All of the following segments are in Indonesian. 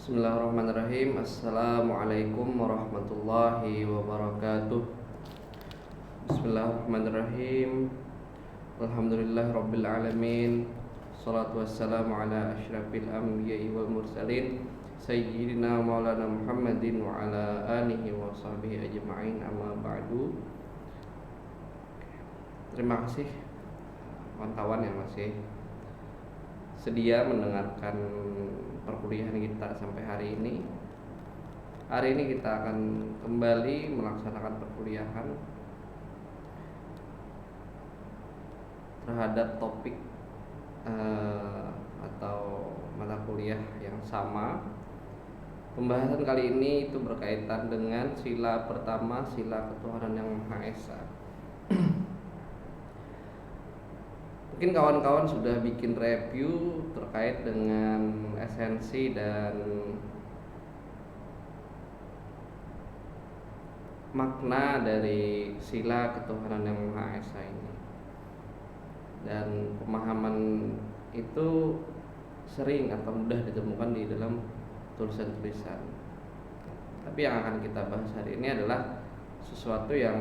Bismillahirrahmanirrahim. Assalamualaikum warahmatullahi wabarakatuh. Bismillahirrahmanirrahim. Alhamdulillah rabbil alamin. Salatu wassalamu ala asyrafil anbiya'i wal mursalin sayyidina maulana Muhammadin wa ala alihi wa sahbihi ajma'in, amma ba'du. Terima kasih kawan-kawan yang masih sedia mendengarkan perkuliahan kita sampai hari ini. Hari ini kita akan kembali melaksanakan perkuliahan terhadap topik atau mata kuliah yang sama. Pembahasan kali ini itu berkaitan dengan sila pertama, sila ketuhanan yang Maha Esa. Mungkin kawan-kawan sudah bikin review terkait dengan esensi dan makna dari sila ketuhanan yang Maha Esa ini. Dan pemahaman itu sering atau mudah ditemukan di dalam tulisan-tulisan. Tapi yang akan kita bahas hari ini adalah sesuatu yang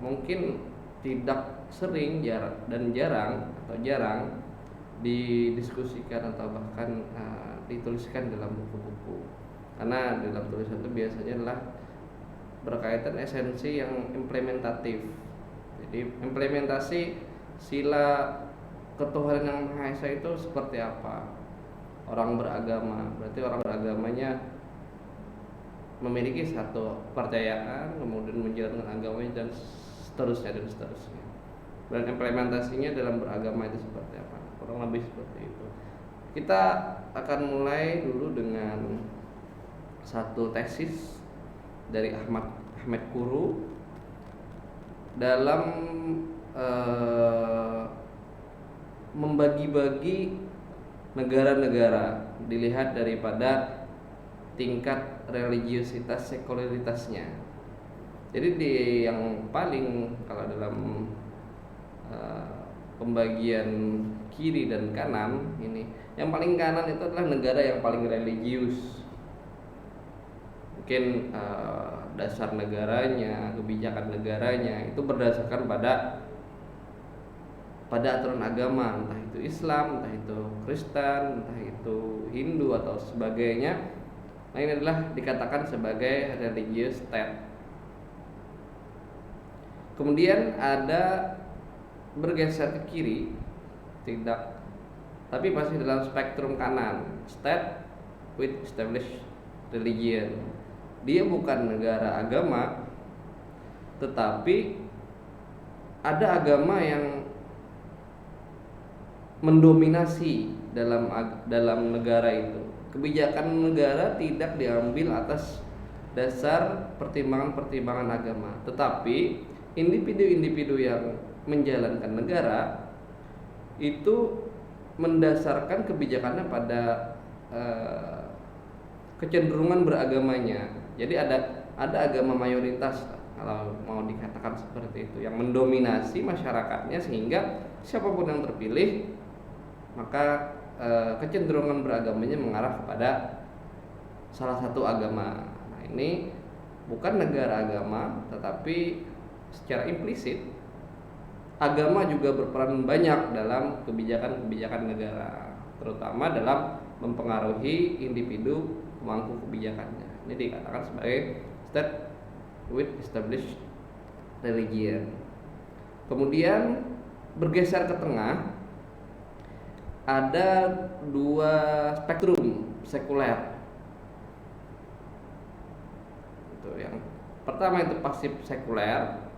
mungkin tidak sering jarang didiskusikan atau bahkan dituliskan dalam buku-buku. Karena dalam tulisan itu biasanya adalah berkaitan esensi yang implementatif. Jadi implementasi sila ketuhanan yang Maha Esa itu seperti apa? Orang beragama, berarti orang beragamanya memiliki satu kepercayaan, kemudian menjalankan agamanya dan seterusnya. Dan implementasinya dalam beragama itu seperti apa? Kurang lebih seperti itu. Kita akan mulai dulu dengan satu tesis dari Ahmad Kuru dalam membagi-bagi negara-negara dilihat daripada tingkat religiusitas sekularitasnya. Jadi yang paling, kalau dalam pembagian kiri dan kanan ini, yang paling kanan itu adalah negara yang paling religius. Mungkin dasar negaranya, kebijakan negaranya itu berdasarkan pada aturan agama, entah itu Islam, entah itu Kristen, entah itu Hindu atau sebagainya. Nah, ini adalah dikatakan sebagai religious state. Kemudian ada bergeser ke kiri, tidak, tapi masih dalam spektrum kanan, state with established religion. Dia bukan negara agama, tetapi ada agama yang mendominasi dalam negara itu. Kebijakan negara tidak diambil atas dasar pertimbangan-pertimbangan agama, tetapi individu-individu yang menjalankan negara itu mendasarkan kebijakannya pada kecenderungan beragamanya. Jadi ada agama mayoritas, kalau mau dikatakan seperti itu, yang mendominasi masyarakatnya, sehingga siapapun yang terpilih maka kecenderungan beragamanya mengarah kepada salah satu agama. Nah, ini bukan negara agama, tetapi secara implisit agama juga berperan banyak dalam kebijakan-kebijakan negara, terutama dalam mempengaruhi individu pemangku kebijakannya. Ini dikatakan sebagai state with established religion. Kemudian bergeser ke tengah, ada dua spektrum sekuler. Yang pertama itu pasif sekuler.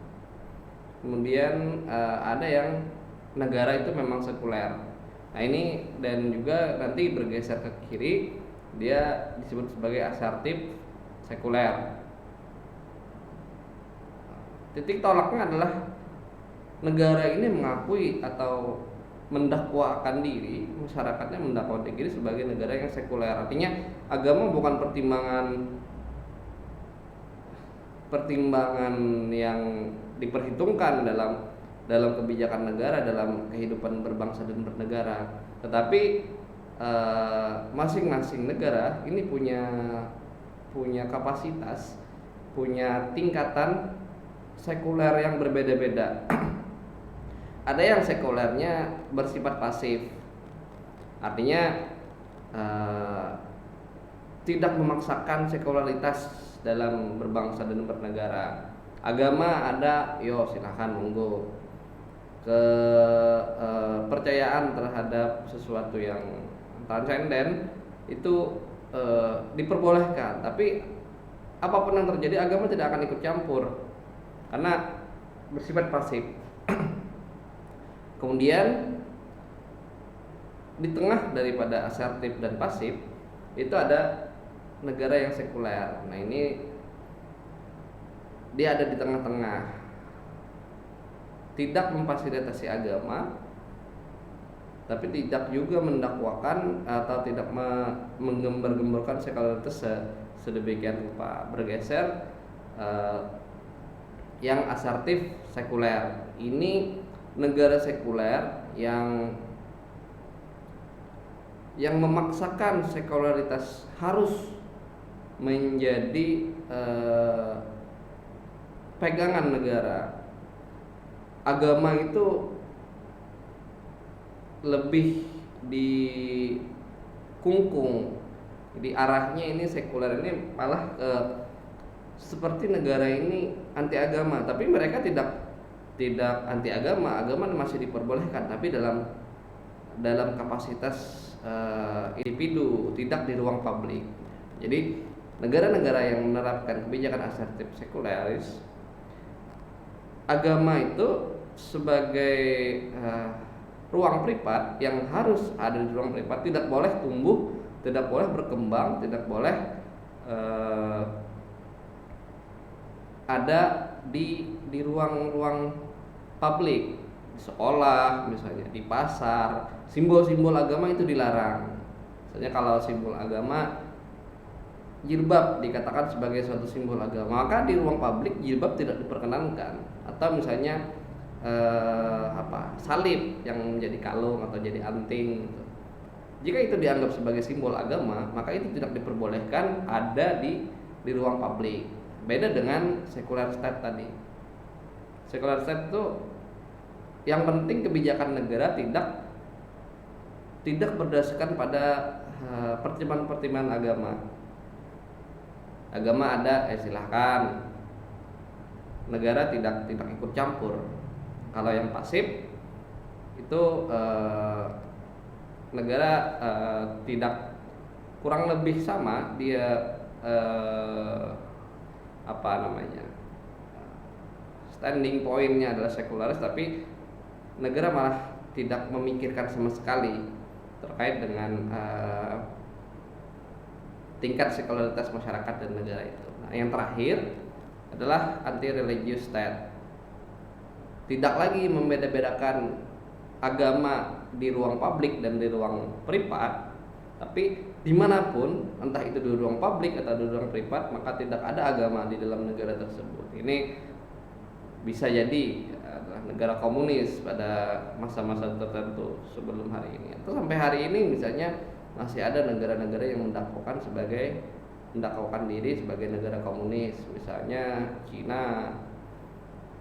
Kemudian ada yang negara itu memang sekuler. Nah, ini dan juga nanti bergeser ke kiri, dia disebut sebagai asertif sekuler. Titik tolaknya adalah negara ini mengakui atau mendakwakan diri, masyarakatnya mendakwakan diri sebagai negara yang sekuler. Artinya agama bukan pertimbangan yang diperhitungkan dalam kebijakan negara, dalam kehidupan berbangsa dan bernegara, tetapi masing-masing negara ini punya kapasitas, punya tingkatan sekuler yang berbeda-beda. Ada yang sekulernya bersifat pasif, artinya tidak memaksakan sekularitas dalam berbangsa dan bernegara. Agama ada, yo silahkan monggo. Kepercayaan terhadap sesuatu yang transenden itu diperbolehkan, tapi apapun yang terjadi agama tidak akan ikut campur karena bersifat pasif. Kemudian di tengah daripada asertif dan pasif itu ada negara yang sekuler. Nah ini dia ada di tengah-tengah, tidak memfasilitasi agama, tapi tidak juga mendakwakan atau tidak menggembar-gemborkan sekularitas sedemikian rupa, bergeser yang asertif sekuler. Ini negara sekuler yang memaksakan sekularitas harus menjadi pegangan negara. Agama itu lebih dikungkung. Jadi arahnya ini sekuler ini malah seperti negara ini anti agama, tapi mereka tidak anti agama. Agama masih diperbolehkan, tapi dalam kapasitas individu, tidak di ruang publik. Jadi negara-negara yang menerapkan kebijakan asertif sekuleris, agama itu sebagai ruang privat yang harus ada di ruang privat, tidak boleh tumbuh, tidak boleh berkembang, tidak boleh ada di ruang-ruang publik, di sekolah misalnya, di pasar. Simbol-simbol agama itu dilarang. Misalnya kalau simbol agama, jilbab dikatakan sebagai suatu simbol agama, maka di ruang publik jilbab tidak diperkenankan. Atau misalnya salib yang menjadi kalung atau jadi anting gitu. Jika itu dianggap sebagai simbol agama, maka itu tidak diperbolehkan ada di ruang publik. Beda dengan secular state tadi. Secular state itu yang penting kebijakan negara tidak berdasarkan pada pertimbangan agama. Agama ada, silahkan. Negara tidak ikut campur. Kalau yang pasif itu negara tidak, kurang lebih sama dia standing pointnya adalah sekularis, tapi negara malah tidak memikirkan sama sekali terkait dengan tingkat sekularitas masyarakat dan negara itu. Nah, yang terakhir adalah anti-religious state. Tidak lagi membeda-bedakan agama di ruang publik dan di ruang privat, tapi dimanapun, entah itu di ruang publik atau di ruang privat, maka tidak ada agama di dalam negara tersebut. Ini bisa jadi negara komunis pada masa-masa tertentu sebelum hari ini, atau sampai hari ini misalnya masih ada negara-negara yang mendakwakan diri sebagai negara komunis, misalnya Cina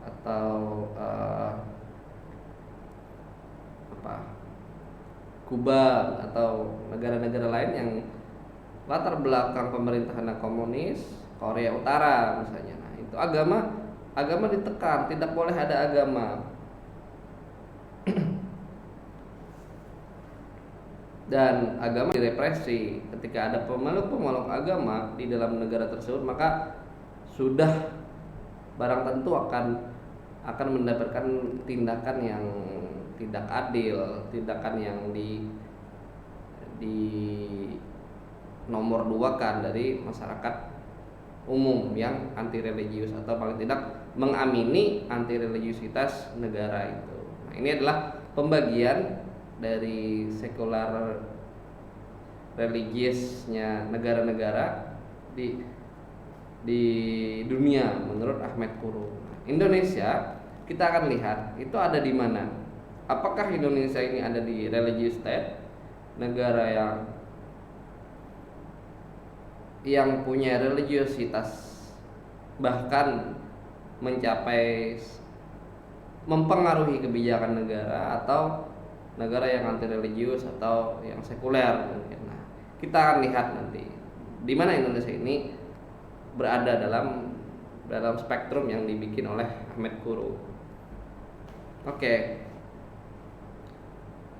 atau Kuba atau negara-negara lain yang latar belakang pemerintahan komunis, Korea Utara misalnya. Nah, itu agama ditekan, tidak boleh ada agama. Dan agama direpresi. Ketika ada pemeluk agama di dalam negara tersebut, maka sudah barang tentu akan mendapatkan tindakan yang tidak adil, tindakan yang di nomor duakan dari masyarakat umum yang anti religius, atau paling tidak mengamini anti religiusitas negara itu. Nah, ini adalah pembagian dari sekular religiusnya negara-negara di dunia menurut Ahmed Qurun. Indonesia, kita akan lihat itu ada di mana. Apakah Indonesia ini ada di religious state negara yang punya religiositas bahkan mencapai mempengaruhi kebijakan negara, atau negara yang anti religius atau yang sekuler mungkin. Nah, kita akan lihat nanti di mana Indonesia ini berada dalam spektrum yang dibikin oleh Ahmed Kuru. Oke.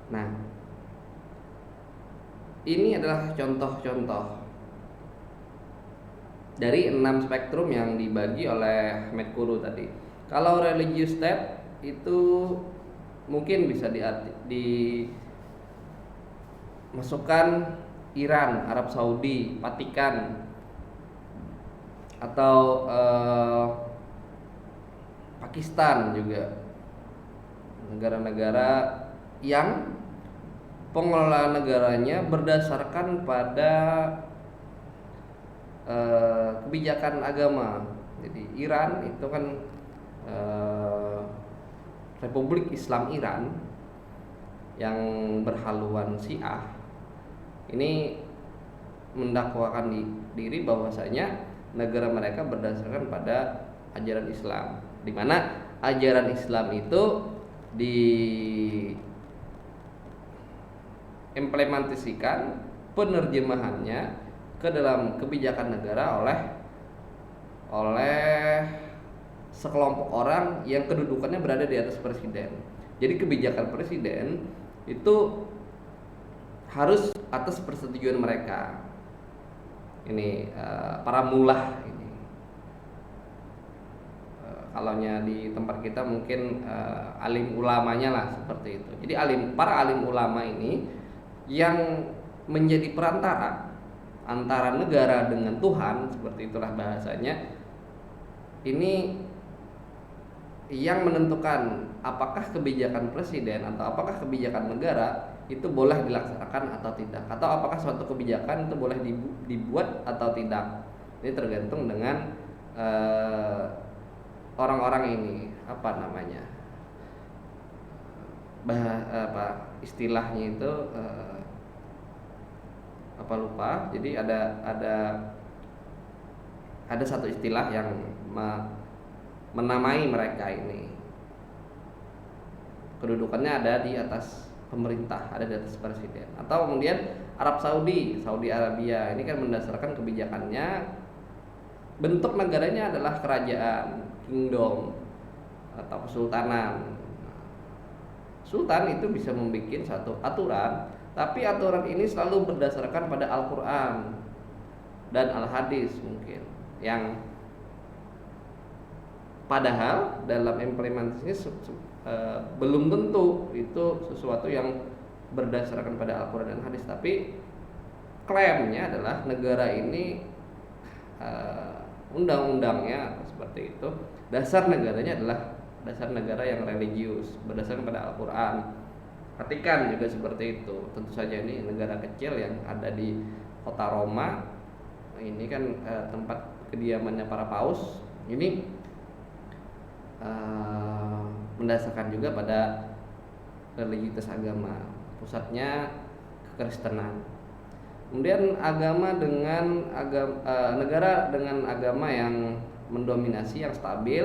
Nah, ini adalah contoh-contoh dari 6 spektrum yang dibagi oleh Ahmed Kuru tadi. Kalau religious state itu mungkin bisa dimasukkan Iran, Arab Saudi, Vatikan, atau Pakistan juga, negara-negara yang pengelolaan negaranya berdasarkan pada kebijakan agama. Jadi Iran itu kan Republik Islam Iran yang berhaluan Syiah ini mendakwakan diri bahwasanya negara mereka berdasarkan pada ajaran Islam, di mana ajaran Islam itu diimplementasikan penerjemahannya ke dalam kebijakan negara oleh sekelompok orang yang kedudukannya berada di atas presiden. Jadi kebijakan presiden itu harus atas persetujuan mereka. Ini para mullah ini. Kalaunya di tempat kita mungkin alim ulamanya lah seperti itu. Jadi para alim ulama ini yang menjadi perantara antara negara dengan Tuhan, seperti itulah bahasanya. Ini yang menentukan apakah kebijakan presiden atau apakah kebijakan negara itu boleh dilaksanakan atau tidak, atau apakah suatu kebijakan itu boleh dibuat atau tidak. Ini tergantung dengan orang-orang ini, apa namanya, istilahnya itu apa lupa. Jadi ada satu istilah yang menamai mereka ini. Kedudukannya ada di atas pemerintah, ada di atas presiden. Atau kemudian Arab Saudi Arabia, ini kan mendasarkan kebijakannya, bentuk negaranya adalah kerajaan, kingdom atau kesultanan. Sultan itu bisa membuat satu aturan, tapi aturan ini selalu berdasarkan pada Al-Quran dan Al-Hadis mungkin, yang padahal dalam implementasinya belum tentu itu sesuatu yang berdasarkan pada Al-Quran dan Hadis, tapi klaimnya adalah negara ini undang-undangnya seperti itu, dasar negaranya adalah dasar negara yang religius berdasarkan pada Al-Quran. Vatikan juga seperti itu. Tentu saja ini negara kecil yang ada di kota Roma. Ini kan tempat kediamannya para paus. Ini mendasarkan juga pada religius agama, pusatnya kekristenan. Kemudian negara dengan agama yang mendominasi, yang stabil,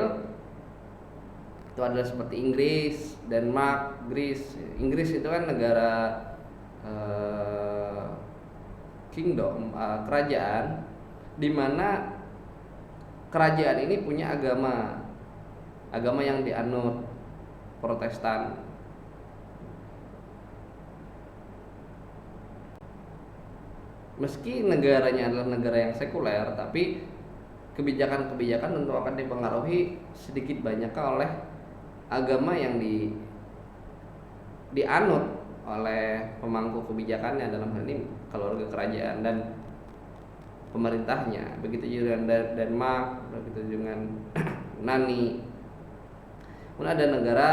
itu adalah seperti Inggris, Denmark, Greece. Inggris itu kan negara kingdom, kerajaan, di mana kerajaan ini punya agama yang dianut Protestan. Meski negaranya adalah negara yang sekuler, tapi kebijakan-kebijakan tentu akan dipengaruhi sedikit banyak oleh agama yang dianut oleh pemangku kebijakannya, dalam hal ini keluarga kerajaan dan pemerintahnya. Begitu juga dengan Denmark, begitu dengan Yunani. Kemudian ada negara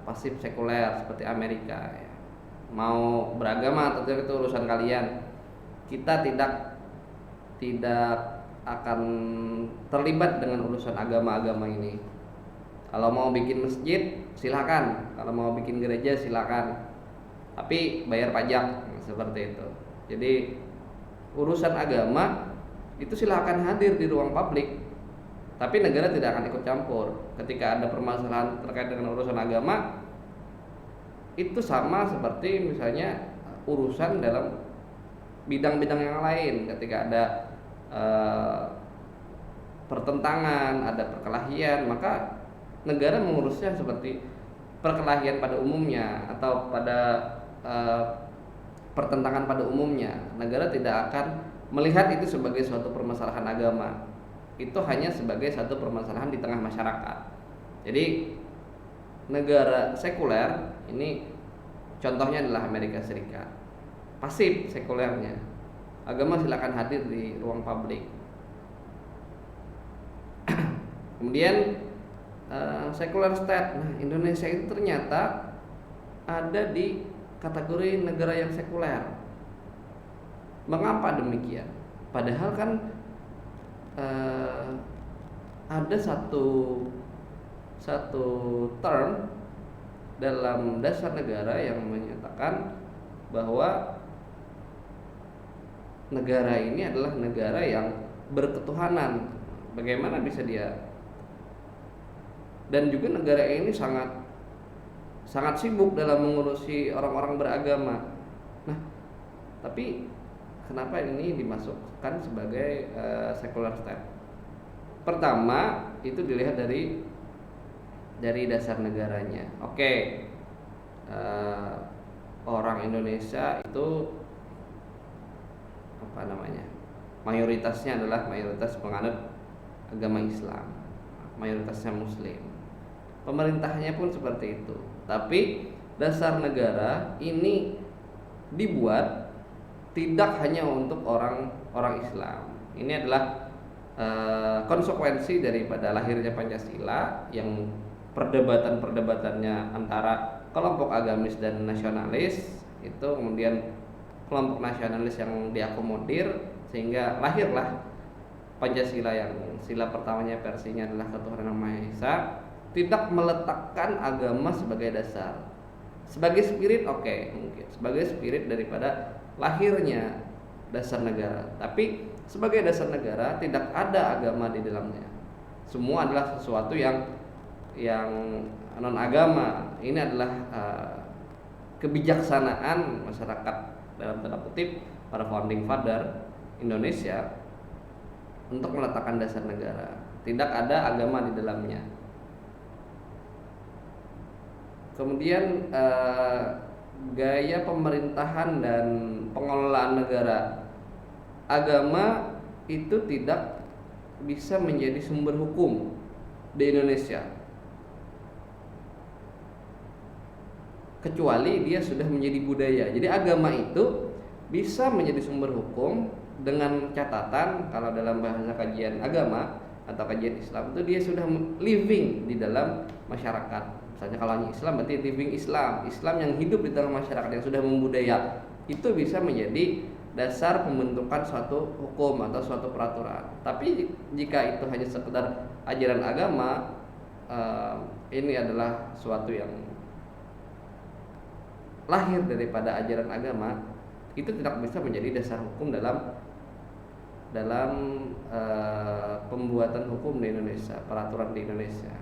pasif sekuler seperti Amerika. Mau beragama atau tidak itu urusan kalian. Kita tidak akan terlibat dengan urusan agama-agama ini. Kalau mau bikin masjid silakan, kalau mau bikin gereja silakan, tapi bayar pajak. seperti itu. Jadi urusan agama itu silakan hadir di ruang publik, tapi negara tidak akan ikut campur. Ketika ada permasalahan terkait dengan urusan agama, itu sama seperti misalnya urusan dalam bidang-bidang yang lain. Ketika ada pertentangan, ada perkelahian, maka negara mengurusnya seperti perkelahian pada umumnya atau pada pertentangan pada umumnya. Negara tidak akan melihat itu sebagai suatu permasalahan agama. Itu hanya sebagai satu permasalahan di tengah masyarakat. Jadi negara sekuler ini contohnya adalah Amerika Serikat. Pasif sekulernya. Agama silakan hadir di ruang publik. Kemudian secular state. Nah, Indonesia itu ternyata ada di kategori negara yang sekuler. Mengapa demikian? Padahal kan ada satu term dalam dasar negara yang menyatakan bahwa negara ini adalah negara yang berketuhanan. Bagaimana bisa dia? Dan juga negara ini sangat sibuk dalam mengurusi orang-orang beragama. Nah, tapi kenapa ini dimasukkan sebagai secular state? Pertama, itu dilihat dari dasar negaranya. Oke, orang Indonesia itu mayoritasnya adalah mayoritas penganut agama Islam, mayoritasnya Muslim. Pemerintahnya pun seperti itu. Tapi dasar negara ini dibuat tidak hanya untuk orang Islam. Ini adalah konsekuensi daripada lahirnya Pancasila, yang perdebatan-perdebatannya antara kelompok agamis dan nasionalis. Itu kemudian kelompok nasionalis yang diakomodir, sehingga lahirlah Pancasila yang sila pertamanya versinya adalah ketuhanan yang Maha Esa, tidak meletakkan agama sebagai dasar. Sebagai spirit mungkin sebagai spirit daripada lahirnya dasar negara, tapi sebagai dasar negara tidak ada agama di dalamnya. Semua adalah sesuatu yang non agama. Ini adalah kebijaksanaan masyarakat dalam tanda kutip para founding father Indonesia untuk meletakkan dasar negara. Tidak ada agama di dalamnya. Kemudian gaya pemerintahan dan pengelolaan negara, agama itu tidak bisa menjadi sumber hukum di Indonesia, kecuali dia sudah menjadi budaya. Jadi agama itu bisa menjadi sumber hukum dengan catatan kalau dalam bahasa kajian agama atau kajian Islam itu dia sudah living di dalam masyarakat. Misalnya kalau hanya Islam berarti living Islam yang hidup di tengah masyarakat, yang sudah membudaya. Itu bisa menjadi dasar pembentukan suatu hukum atau suatu peraturan. Tapi jika itu hanya sekedar ajaran agama, ini adalah suatu yang lahir daripada ajaran agama, itu tidak bisa menjadi dasar hukum dalam pembuatan hukum di Indonesia, peraturan di Indonesia.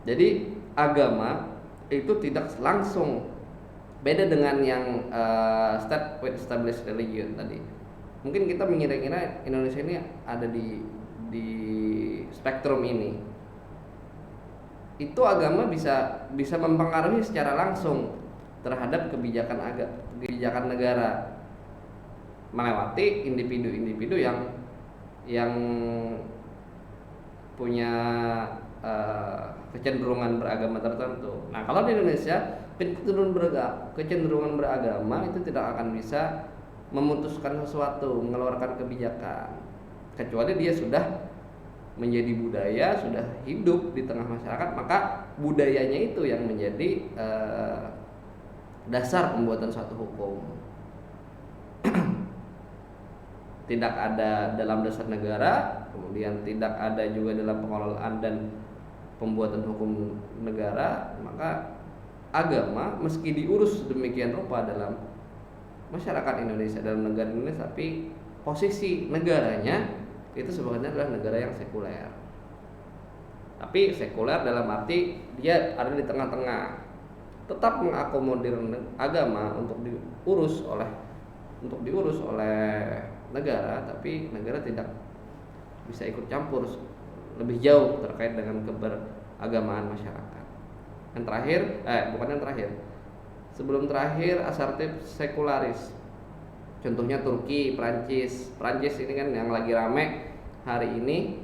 Jadi agama itu tidak langsung, beda dengan yang state with established religion tadi. Mungkin kita mengira-ngira Indonesia ini ada di spektrum ini. Itu agama bisa mempengaruhi secara langsung terhadap kebijakan negara, melewati individu-individu yang punya kecenderungan beragama tertentu. Nah, kalau di Indonesia kecenderungan beragama itu tidak akan bisa memutuskan sesuatu, mengeluarkan kebijakan, kecuali dia sudah menjadi budaya, sudah hidup di tengah masyarakat, maka budayanya itu yang menjadi dasar pembuatan suatu hukum. Tidak ada dalam dasar negara, kemudian tidak ada juga dalam pengelolaan dan pembuatan hukum negara, maka agama meski diurus demikian rupa masyarakat Indonesia, dalam negara Indonesia, tapi posisi negaranya itu sebenarnya adalah negara yang sekuler. Tapi sekuler dalam arti dia ada di tengah-tengah, tetap mengakomodir agama untuk diurus oleh negara, tapi negara tidak bisa ikut campur lebih jauh terkait dengan keberagamaan masyarakat. Yang terakhir, bukan yang terakhir, sebelum terakhir asertif sekularis. Contohnya Turki, Prancis ini kan yang lagi rame hari ini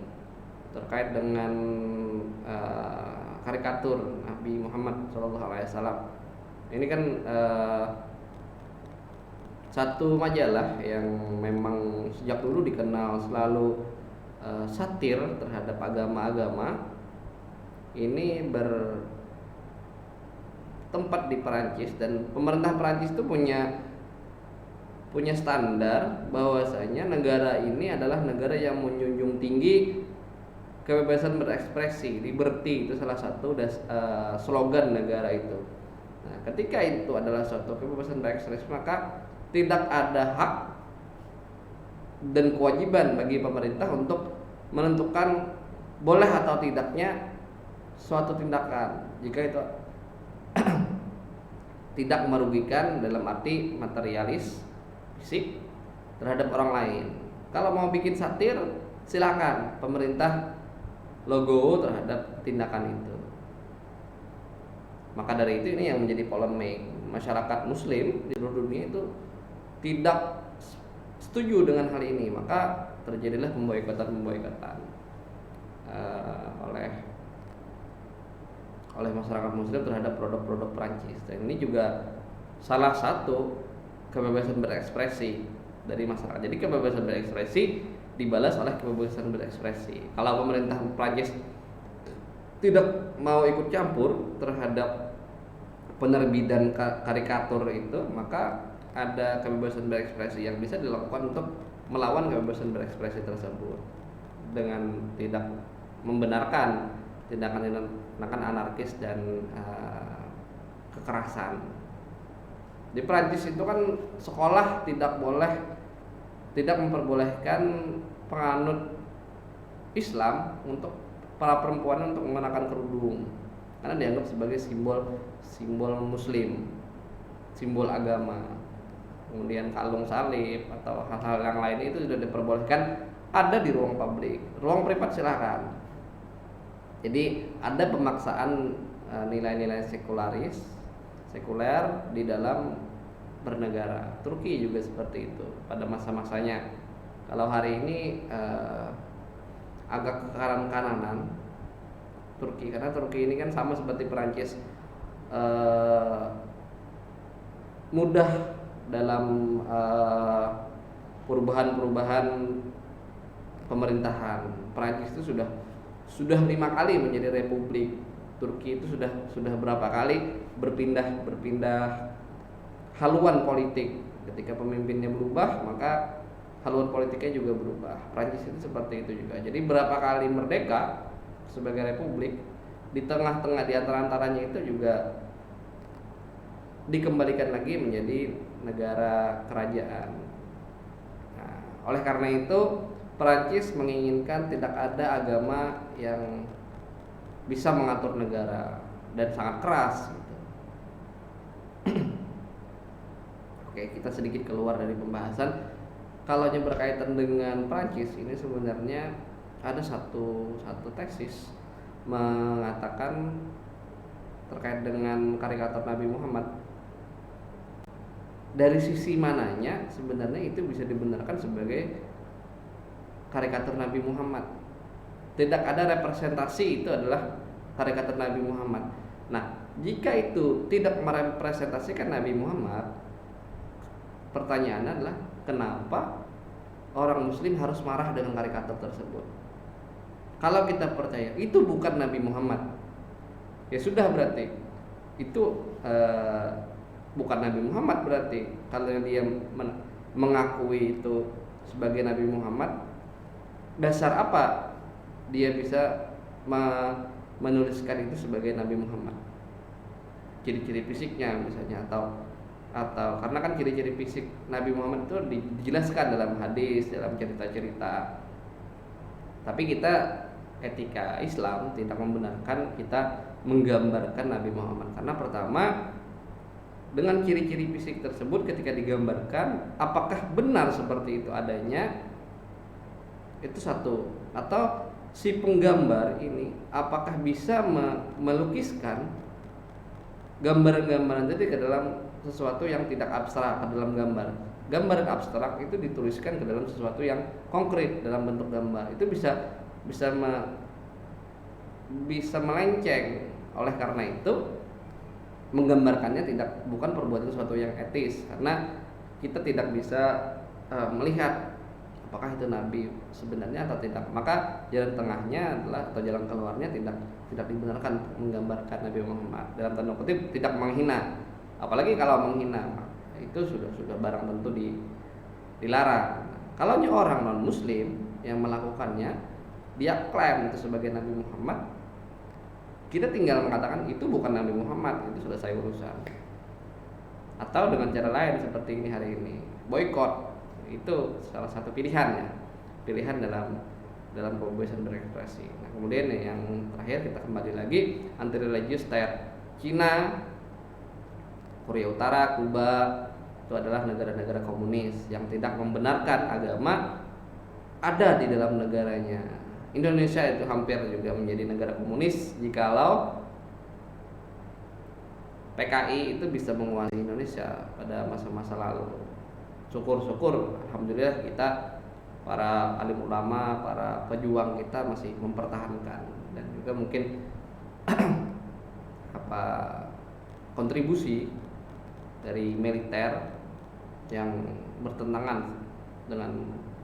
terkait dengan karikatur Nabi Muhammad SAW. Ini kan satu majalah yang memang sejak dulu dikenal selalu satir terhadap agama-agama. Ini bertempat di Perancis, dan pemerintah Perancis itu punya standar bahwasanya negara ini adalah negara yang menjunjung tinggi kebebasan berekspresi. Liberty itu salah satu slogan negara itu. Nah, ketika itu adalah suatu kebebasan berekspresi, maka tidak ada hak dan kewajiban bagi pemerintah untuk menentukan boleh atau tidaknya suatu tindakan jika itu tidak merugikan dalam arti materialis, fisik terhadap orang lain. Kalau mau bikin satir, silakan, pemerintah logo terhadap tindakan itu. Maka dari itu ini yang menjadi polemik. Masyarakat muslim di seluruh dunia itu tidak setuju dengan hal ini, maka terjadilah pemboikotan oleh masyarakat muslim terhadap produk-produk Prancis. Dan ini juga salah satu kebebasan berekspresi dari masyarakat. Jadi kebebasan berekspresi dibalas oleh kebebasan berekspresi. Kalau pemerintah Prancis tidak mau ikut campur terhadap penerbitan karikatur itu, maka ada kebebasan berekspresi yang bisa dilakukan untuk melawan kebebasan berekspresi tersebut dengan tidak membenarkan tindakan anarkis dan kekerasan. Di Prancis itu kan sekolah tidak memperbolehkan penganut Islam untuk para perempuan untuk mengenakan kerudung, karena dianggap sebagai simbol muslim, simbol agama. Kemudian kalung salib atau hal-hal yang lain itu sudah diperbolehkan ada di ruang publik. Ruang privat silahkan. Jadi ada pemaksaan nilai-nilai sekuler di dalam bernegara. Turki juga seperti itu pada masa-masanya. Kalau hari ini agak ke kanan-kananan Turki, karena Turki ini kan sama seperti Perancis, mudah dalam perubahan pemerintahan. Perancis itu sudah 5 kali menjadi republik. Turki itu sudah berapa kali berpindah haluan politik. Ketika pemimpinnya berubah, maka haluan politiknya juga berubah. Perancis itu seperti itu juga. Jadi berapa kali merdeka sebagai republik, di tengah-tengah di antara-antaranya itu juga dikembalikan lagi menjadi negara kerajaan. Nah, oleh karena itu Perancis menginginkan tidak ada agama yang bisa mengatur negara, dan sangat keras gitu. Oke, kita sedikit keluar dari pembahasan. Kalau yang berkaitan dengan Perancis ini sebenarnya ada satu tesis mengatakan terkait dengan karikatur Nabi Muhammad. Dari sisi mananya sebenarnya itu bisa dibenarkan sebagai karikatur Nabi Muhammad. Tidak ada representasi itu adalah karikatur Nabi Muhammad. Nah, jika itu tidak merepresentasikan Nabi Muhammad, pertanyaannya adalah kenapa orang muslim harus marah dengan karikatur tersebut? Kalau kita percaya itu bukan Nabi Muhammad, ya sudah, berarti itu bukan Nabi Muhammad. Berarti kalau dia mengakui itu sebagai Nabi Muhammad, dasar apa dia bisa menuliskan itu sebagai Nabi Muhammad? Ciri-ciri fisiknya misalnya, atau atau karena kan ciri-ciri fisik Nabi Muhammad itu dijelaskan dalam hadis, dalam cerita-cerita. Tapi kita etika Islam tidak membenarkan kita menggambarkan Nabi Muhammad, karena pertama dengan ciri-ciri fisik tersebut ketika digambarkan apakah benar seperti itu adanya, itu satu, atau si penggambar ini apakah bisa melukiskan gambaran-gambaran tadi ke dalam sesuatu yang tidak abstrak, ke dalam gambar. Gambar abstrak itu dituliskan ke dalam sesuatu yang konkret dalam bentuk gambar. Itu bisa melenceng. Oleh karena itu menggambarkannya bukan perbuatan sesuatu yang etis, karena kita tidak bisa melihat apakah itu nabi sebenarnya atau tidak. Maka jalan tengahnya adalah, atau jalan keluarnya tidak dibenarkan menggambarkan Nabi Muhammad, dalam tanda kutip tidak menghina. Apalagi kalau menghina itu sudah barang tentu dilarang. Kalau orang non muslim yang melakukannya, dia klaim itu sebagai Nabi Muhammad, kita tinggal mengatakan itu bukan Nabi Muhammad, itu selesai urusan. Atau dengan cara lain seperti ini hari ini, boykot, itu salah satu pilihan dalam kebebasan berekspresi. Nah, kemudian yang terakhir kita kembali lagi, anti religious state. Cina, Korea Utara, Kuba itu adalah negara-negara komunis yang tidak membenarkan agama ada di dalam negaranya. Indonesia itu hampir juga menjadi negara komunis jikalau PKI itu bisa menguasai Indonesia pada masa-masa lalu. Syukur-syukur, alhamdulillah kita para alim ulama, para pejuang kita masih mempertahankan, dan juga mungkin kontribusi dari militer yang bertentangan dengan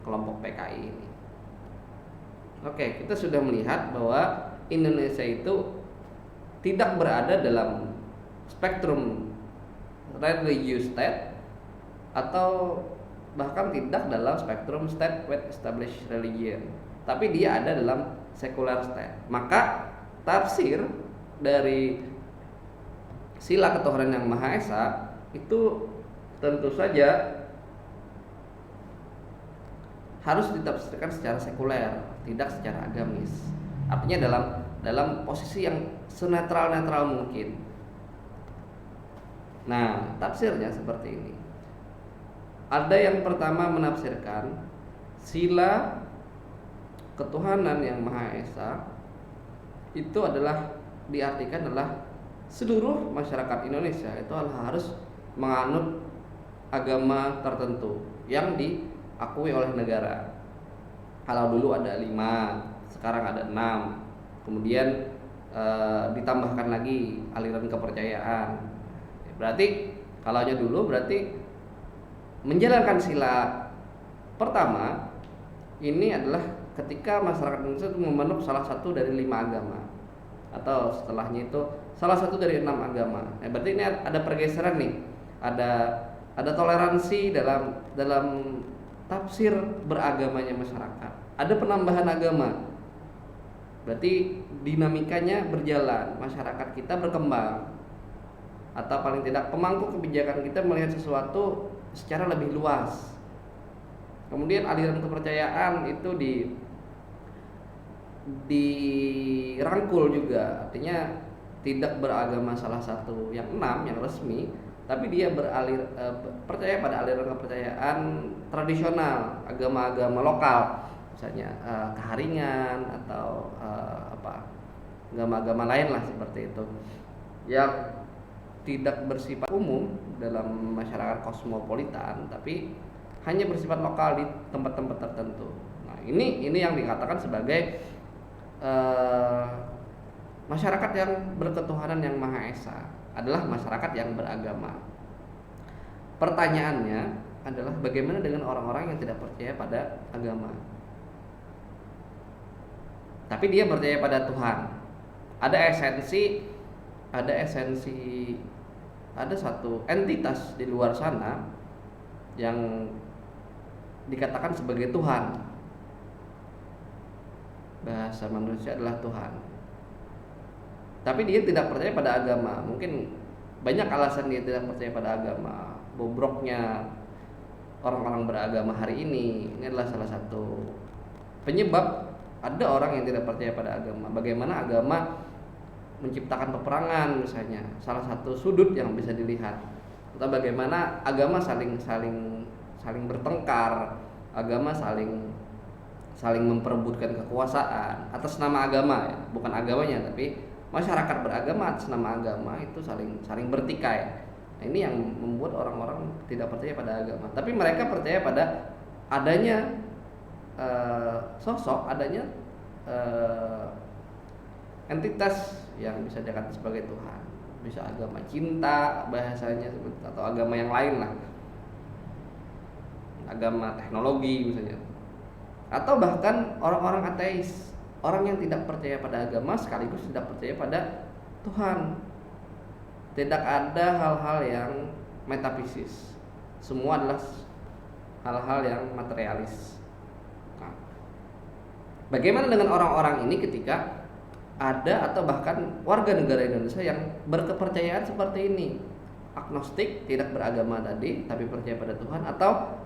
kelompok PKI ini. Oke, kita sudah melihat bahwa Indonesia itu tidak berada dalam spektrum religious state atau bahkan tidak dalam spektrum state with established religion, tapi dia ada dalam secular state. Maka tafsir dari sila ketuhanan yang Maha Esa itu tentu saja harus ditafsirkan secara sekuler, tidak secara agamis. Artinya dalam posisi yang senetral-netral mungkin. Nah, tafsirnya seperti ini. Ada yang pertama menafsirkan sila ketuhanan yang Maha Esa itu adalah diartikan adalah seluruh masyarakat Indonesia itu harus menganut agama tertentu yang diakui oleh negara. Kalau dulu ada 5, sekarang ada 6. Kemudian ditambahkan lagi aliran kepercayaan. Berarti kalau dulu berarti menjalankan sila pertama ini adalah ketika masyarakat Indonesia itu memeluk salah satu dari 5 agama, atau setelahnya itu salah satu dari 6 agama. Berarti ini ada pergeseran nih, ada toleransi dalam tafsir beragamanya masyarakat. Ada penambahan agama, berarti dinamikanya berjalan, masyarakat kita berkembang, atau paling tidak pemangku kebijakan kita melihat sesuatu secara lebih luas. Kemudian aliran kepercayaan itu dirangkul juga, artinya tidak beragama salah satu yang 6 yang resmi, tapi dia percaya pada aliran kepercayaan tradisional, agama-agama lokal, misalnya keharingan atau agama-agama lain lah seperti itu, yang tidak bersifat umum dalam masyarakat kosmopolitan, tapi hanya bersifat lokal di tempat-tempat tertentu. Nah, ini yang dikatakan sebagai masyarakat yang berketuhanan yang Maha Esa adalah masyarakat yang beragama. Pertanyaannya adalah bagaimana dengan orang-orang yang tidak percaya pada agama, tapi dia percaya pada Tuhan? Ada satu entitas di luar sana yang dikatakan sebagai Tuhan. Bahasa manusia adalah Tuhan, tapi dia tidak percaya pada agama. Mungkin banyak alasan dia tidak percaya pada agama. bobroknya orang-orang beragama hari ini adalah salah satu penyebab ada orang yang tidak percaya pada agama. Bagaimana agama menciptakan peperangan misalnya, salah satu sudut yang bisa dilihat. Atau bagaimana agama saling bertengkar, agama saling memperebutkan kekuasaan atas nama agama ya, bukan agamanya tapi masyarakat beragama atas nama agama itu saling bertikai. Nah, ini yang membuat orang-orang tidak percaya pada agama, tapi mereka percaya pada adanya sosok, adanya entitas yang bisa dikatakan sebagai Tuhan. Bisa agama cinta bahasanya, atau agama yang lain lah, agama teknologi misalnya, atau bahkan orang-orang ateis, orang yang tidak percaya pada agama sekaligus tidak percaya pada Tuhan. Tidak ada hal-hal yang metafisis, semua adalah hal-hal yang materialis. Nah, bagaimana dengan orang-orang ini ketika ada atau bahkan warga negara Indonesia yang berkepercayaan seperti ini, agnostik, tidak beragama tadi tapi percaya pada Tuhan, atau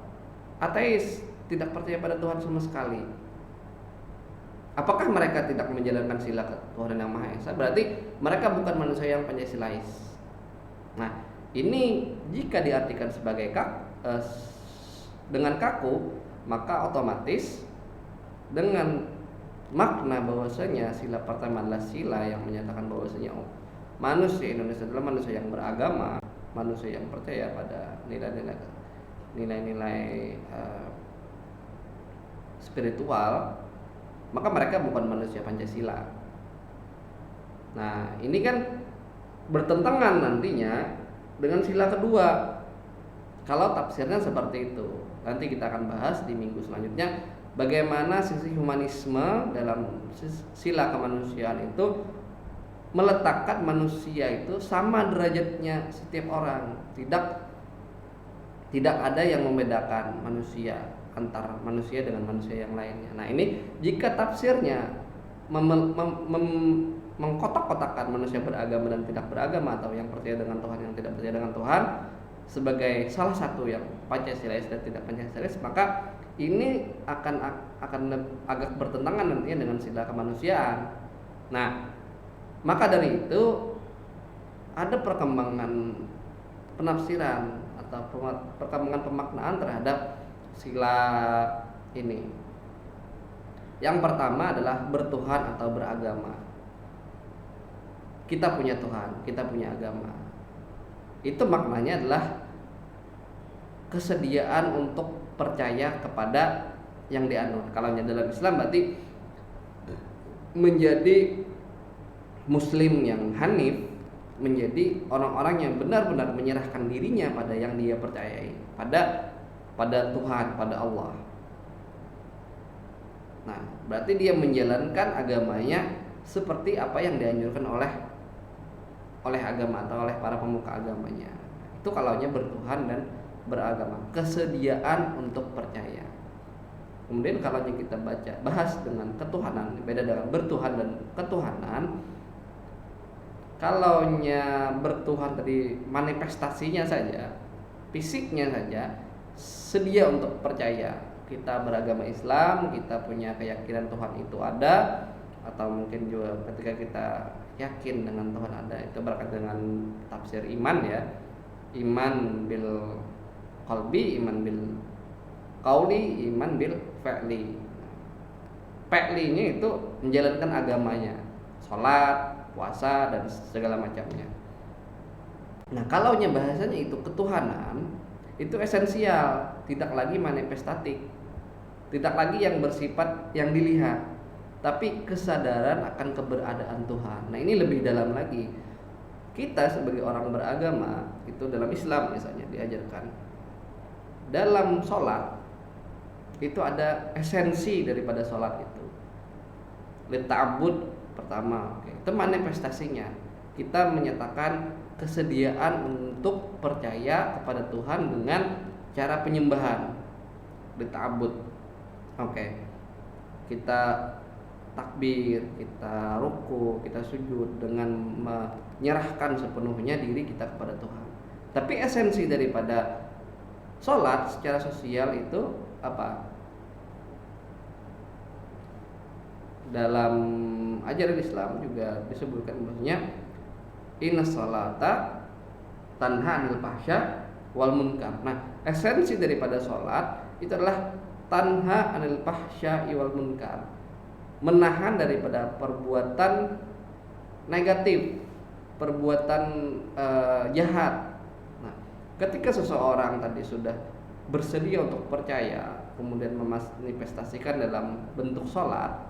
ateis, tidak percaya pada Tuhan sama sekali? Apakah mereka tidak menjalankan sila Tuhan yang Maha Esa? Berarti mereka bukan manusia yang Pancasilais. Nah, ini jika diartikan sebagai dengan kaku, maka otomatis dengan makna bahwasanya sila pertama adalah sila yang menyatakan bahwasanya manusia Indonesia adalah manusia yang beragama, manusia yang percaya pada nilai-nilai spiritual, maka mereka bukan manusia Pancasila. Nah, ini kan bertentangan nantinya dengan sila kedua kalau tafsirnya seperti itu. Nanti kita akan bahas di minggu selanjutnya bagaimana sisi humanisme dalam sila kemanusiaan itu meletakkan manusia itu sama derajatnya setiap orang. Tidak ada yang membedakan manusia antara manusia dengan manusia yang lainnya. Nah, ini jika tafsirnya mengkotak-kotakkan manusia beragama dan tidak beragama, atau yang percaya dengan Tuhan yang tidak percaya dengan Tuhan sebagai salah satu yang Pancasilais dan tidak Pancasilais, maka ini akan agak bertentangan nantinya dengan sila kemanusiaan. Nah, maka dari itu ada perkembangan penafsiran atau perkembangan pemaknaan terhadap sila ini. Yang pertama adalah bertuhan atau beragama. Kita punya Tuhan, kita punya agama. Itu maknanya adalah kesediaan untuk percaya kepada yang dianut. Kalau dalam Islam berarti menjadi muslim yang hanif, menjadi orang-orang yang benar-benar menyerahkan dirinya pada yang dia percayai, pada Tuhan, pada Allah. Nah, berarti dia menjalankan agamanya seperti apa yang dianjurkan oleh agama atau oleh para pemuka agamanya. Itu kalaunya bertuhan dan beragama, kesediaan untuk percaya. Kemudian kalau kita bahas dengan ketuhanan, beda dengan bertuhan dan ketuhanan. Kalaunya bertuhan tadi manifestasinya saja, fisiknya saja, sedia untuk percaya. Kita beragama Islam, kita punya keyakinan Tuhan itu ada, atau mungkin juga ketika kita yakin dengan Tuhan ada, itu berkaitan dengan tafsir iman ya. Iman bil qalbi, iman bil qauli, iman bil fi'li. Fi'linya itu menjalankan agamanya, salat, puasa dan segala macamnya. Nah, kalaunya bahasanya itu ketuhanan, itu esensial, tidak lagi manifestatif, tidak lagi yang bersifat yang dilihat, tapi kesadaran akan keberadaan Tuhan. Nah, ini lebih dalam lagi. Kita sebagai orang beragama itu dalam Islam misalnya diajarkan dalam sholat itu ada esensi daripada sholat itu. Lita'abud pertama, itu manifestasinya. Kita menyatakan kesediaan untuk percaya kepada Tuhan dengan cara penyembahan, lita'abud. Kita takbir, kita ruku, kita sujud dengan menyerahkan sepenuhnya diri kita kepada Tuhan. Tapi esensi daripada sholat secara sosial itu apa? Dalam ajaran Islam juga disebutkan bahwasanya inna sholata tanha 'anil fahsya wal munkar. Nah, esensi daripada sholat itu adalah tanha 'anil fahsya wal munkar, menahan daripada perbuatan negatif, perbuatan jahat. Nah, ketika seseorang tadi sudah bersedia untuk percaya, kemudian memanifestasikan dalam bentuk sholat,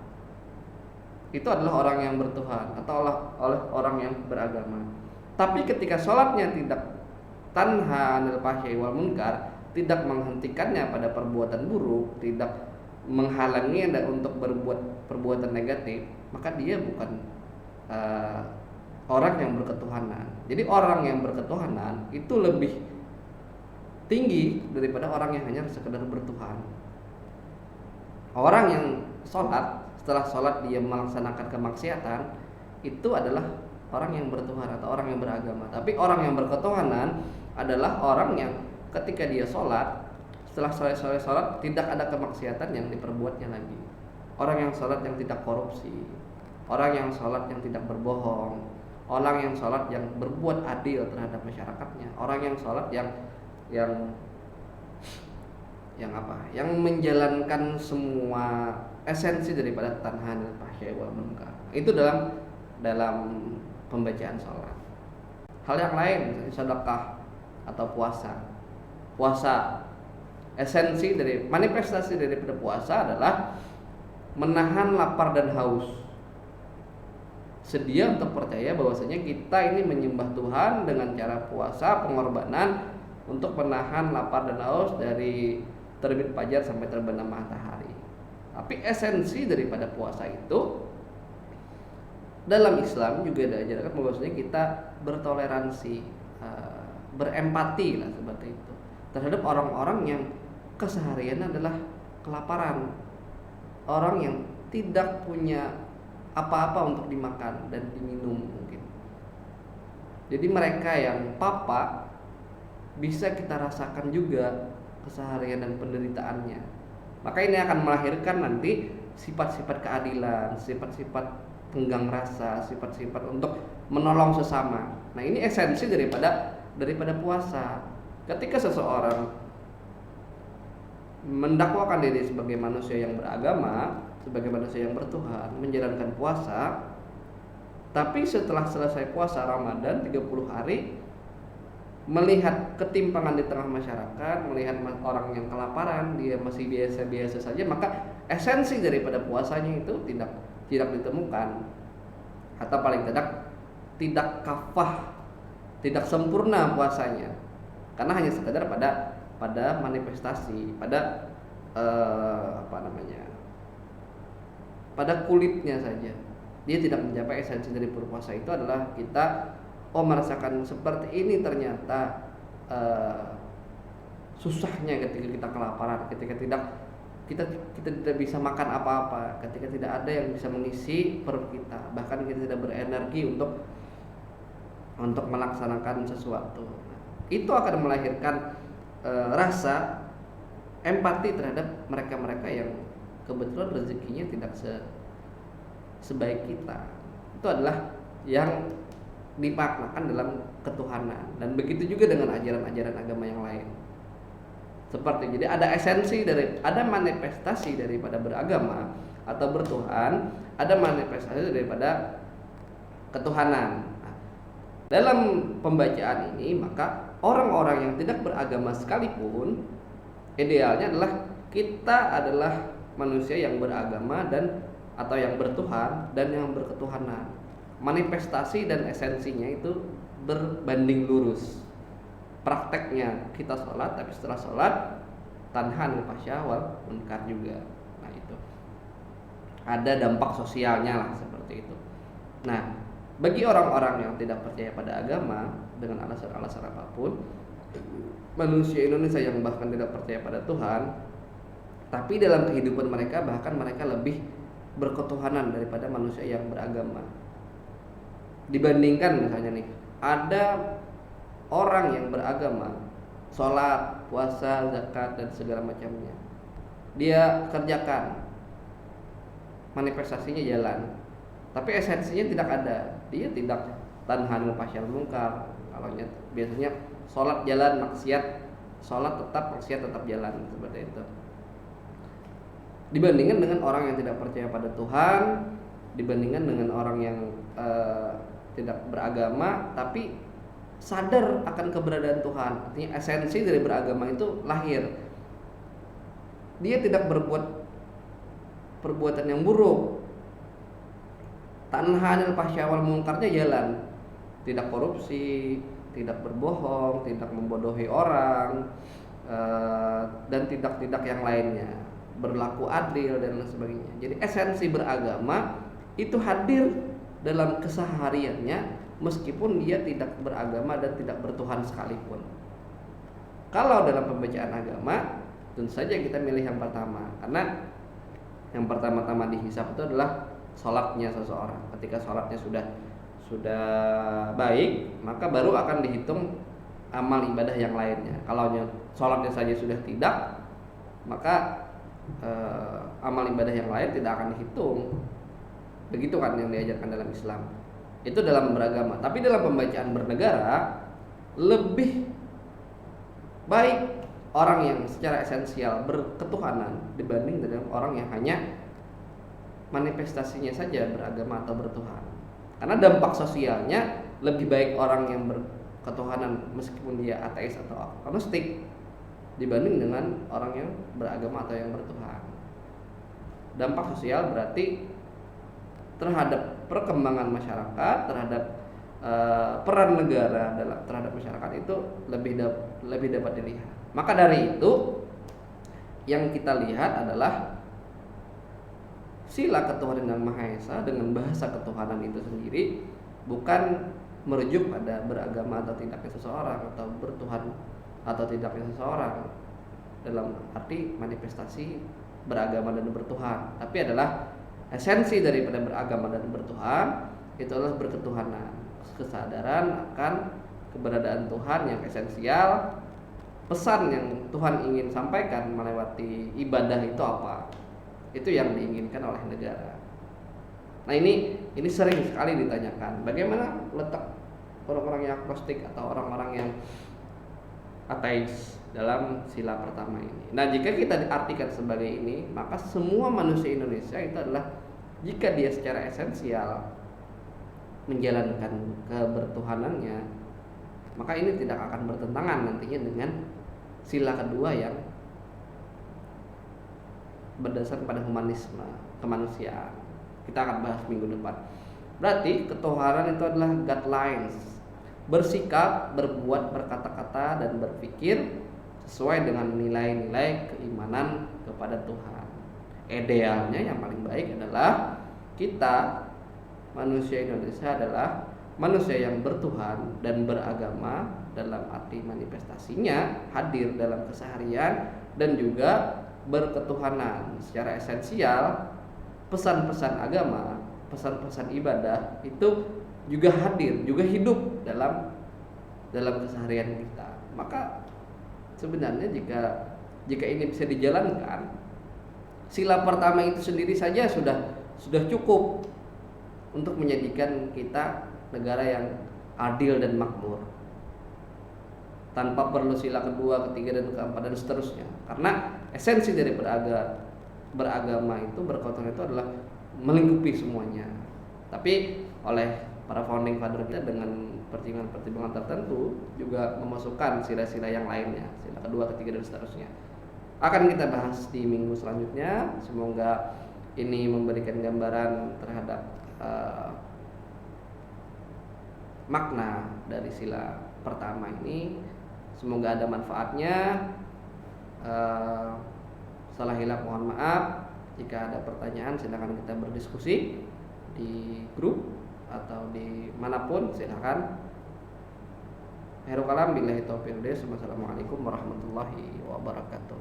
itu adalah orang yang bertuhan atau oleh orang yang beragama. Tapi ketika sholatnya tidak tanha 'anil fahsya wal munkar, tidak menghentikannya pada perbuatan buruk, tidak menghalangi Anda untuk berbuat perbuatan negatif, maka dia bukan orang yang berketuhanan. Jadi orang yang berketuhanan itu lebih tinggi daripada orang yang hanya sekedar bertuhan. Orang yang sholat, setelah sholat dia melaksanakan kemaksiatan, itu adalah orang yang bertuhan atau orang yang beragama. Tapi orang yang berketuhanan adalah orang yang ketika dia sholat, setelah selesai sholat tidak ada kemaksiatan yang diperbuatnya lagi. Orang yang sholat yang tidak korupsi, orang yang sholat yang tidak berbohong, orang yang sholat yang berbuat adil terhadap masyarakatnya, orang yang sholat yang menjalankan semua esensi daripada tanha 'anil fahsya wal munkar. Itu dalam pembacaan sholat. Hal yang lain misalnya sedekah atau puasa. Puasa, esensi dari manifestasi daripada puasa adalah menahan lapar dan haus. Sedia untuk percaya bahwasanya kita ini menyembah Tuhan dengan cara puasa, pengorbanan untuk menahan lapar dan haus dari terbit fajar sampai terbenam matahari. Tapi esensi daripada puasa itu dalam Islam juga diajarkan bahwasanya kita bertoleransi, berempati lah seperti itu terhadap orang-orang yang keseharian adalah kelaparan, orang yang tidak punya apa-apa untuk dimakan dan diminum mungkin. Jadi mereka yang papa bisa kita rasakan juga keseharian dan penderitaannya. Maka ini akan melahirkan nanti sifat-sifat keadilan, sifat-sifat tenggang rasa, sifat-sifat untuk menolong sesama. Nah, ini esensi daripada puasa. Ketika seseorang mendakwakan diri sebagai manusia yang beragama, sebagai manusia yang bertuhan, menjalankan puasa, tapi setelah selesai puasa Ramadan 30 hari melihat ketimpangan di tengah masyarakat, melihat orang yang kelaparan, dia masih biasa-biasa saja, maka esensi daripada puasanya itu tidak ditemukan, atau paling tidak kafah, tidak sempurna puasanya, karena hanya sekedar pada manifestasi, pada pada kulitnya saja. Dia tidak mencapai esensi dari berpuasa. Itu adalah kita merasakan seperti ini ternyata susahnya ketika kita kelaparan, ketika kita tidak bisa makan apa-apa, ketika tidak ada yang bisa mengisi perut kita, bahkan kita tidak berenergi untuk melaksanakan sesuatu. Itu akan melahirkan rasa empati terhadap mereka-mereka yang kebetulan rezekinya tidak sebaik kita. Itu adalah yang dimaknakan dalam ketuhanan, dan begitu juga dengan ajaran-ajaran agama yang lain. Seperti jadi ada esensi ada manifestasi daripada beragama atau bertuhan, ada manifestasi daripada ketuhanan. Nah, dalam pembacaan ini maka orang-orang yang tidak beragama sekalipun idealnya adalah kita adalah manusia yang beragama dan atau yang bertuhan dan yang berketuhanan. Manifestasi dan esensinya itu berbanding lurus. Prakteknya kita sholat, tapi setelah sholat tanha 'anil fahsya wal munkar juga. Nah, itu ada dampak sosialnya lah seperti itu. Nah, bagi orang-orang yang tidak percaya pada agama dengan alasan-alasan apapun, manusia Indonesia yang bahkan tidak percaya pada Tuhan, tapi dalam kehidupan mereka bahkan mereka lebih berketuhanan daripada manusia yang beragama. Dibandingkan misalnya nih, ada orang yang beragama, sholat, puasa, zakat dan segala macamnya, dia kerjakan, manifestasinya jalan, tapi esensinya tidak ada. Dia tidak tanha 'anil fahsya'i wal munkar. Kalau biasanya sholat jalan, maksiat sholat tetap, maksiat tetap jalan, seperti itu. Dibandingkan dengan orang yang tidak percaya pada Tuhan, dibandingkan dengan orang yang tidak beragama tapi sadar akan keberadaan Tuhan. Artinya esensi dari beragama itu lahir. Dia tidak berbuat perbuatan yang buruk, tanha 'anil fahsya'i wal munkarnya jalan, tidak korupsi, tidak berbohong, tidak membodohi orang, dan tidak yang lainnya, berlaku adil dan lain sebagainya. Jadi esensi beragama itu hadir dalam kesehariannya meskipun dia tidak beragama dan tidak bertuhan sekalipun. Kalau dalam pembacaan agama, tentu saja kita milih yang pertama, karena yang pertama-tama dihisab itu adalah sholatnya seseorang. Ketika sholatnya sudah baik, maka baru akan dihitung amal ibadah yang lainnya. Kalau sholatnya saja sudah tidak, maka amal ibadah yang lain tidak akan dihitung. Begitu kan yang diajarkan dalam Islam. Itu dalam beragama. Tapi dalam pembacaan bernegara, lebih baik orang yang secara esensial berketuhanan dibanding dengan orang yang hanya manifestasinya saja beragama atau bertuhan. Karena dampak sosialnya lebih baik orang yang berketuhanan meskipun dia ateis atau agnostik dibanding dengan orang yang beragama atau yang bertuhan. Dampak sosial berarti terhadap perkembangan masyarakat, terhadap peran negara terhadap masyarakat itu lebih dapat dilihat. Maka dari itu yang kita lihat adalah sila ketuhanan yang Maha Esa dengan bahasa ketuhanan itu sendiri bukan merujuk pada beragama atau tidaknya seseorang atau bertuhan atau tidaknya seseorang dalam arti manifestasi beragama dan bertuhan, tapi adalah esensi daripada beragama dan bertuhan itu adalah berketuhanan, kesadaran akan keberadaan Tuhan yang esensial, pesan yang Tuhan ingin sampaikan melewati ibadah itu apa, itu yang diinginkan oleh negara. Nah ini sering sekali ditanyakan, bagaimana letak orang-orang yang agnostik atau orang-orang yang ateis dalam sila pertama ini. Nah jika kita diartikan sebagai ini, maka semua manusia Indonesia itu adalah jika dia secara esensial menjalankan kebertuhanannya, maka ini tidak akan bertentangan nantinya dengan sila kedua yang berdasarkan pada humanisme, kemanusiaan. Kita akan bahas minggu depan. Berarti ketuhanan itu adalah guidelines, bersikap, berbuat, berkata-kata dan berpikir sesuai dengan nilai-nilai keimanan kepada Tuhan. Idealnya yang paling baik adalah kita manusia Indonesia adalah manusia yang bertuhan dan beragama dalam arti manifestasinya hadir dalam keseharian dan juga berketuhanan secara esensial. Pesan-pesan agama, pesan-pesan ibadah itu juga hadir, juga hidup dalam keseharian kita. Maka sebenarnya jika ini bisa dijalankan, sila pertama itu sendiri saja sudah cukup untuk menjadikan kita negara yang adil dan makmur, tanpa perlu sila kedua, ketiga dan keempat dan seterusnya. Karena esensi dari beragama itu, berketuhanan itu adalah melingkupi semuanya. Tapi oleh para founding father kita dengan pertimbangan tertentu juga memasukkan sila-sila yang lainnya, sila kedua, ketiga dan seterusnya. Akan kita bahas di minggu selanjutnya. Semoga ini memberikan gambaran terhadap makna dari sila pertama ini. Semoga ada manfaatnya. Salah hilaf mohon maaf. Jika ada pertanyaan silakan kita berdiskusi di grup atau di manapun, silakan. Khairul kalam billahi taufiq. Wassalamualaikum warahmatullahi wabarakatuh.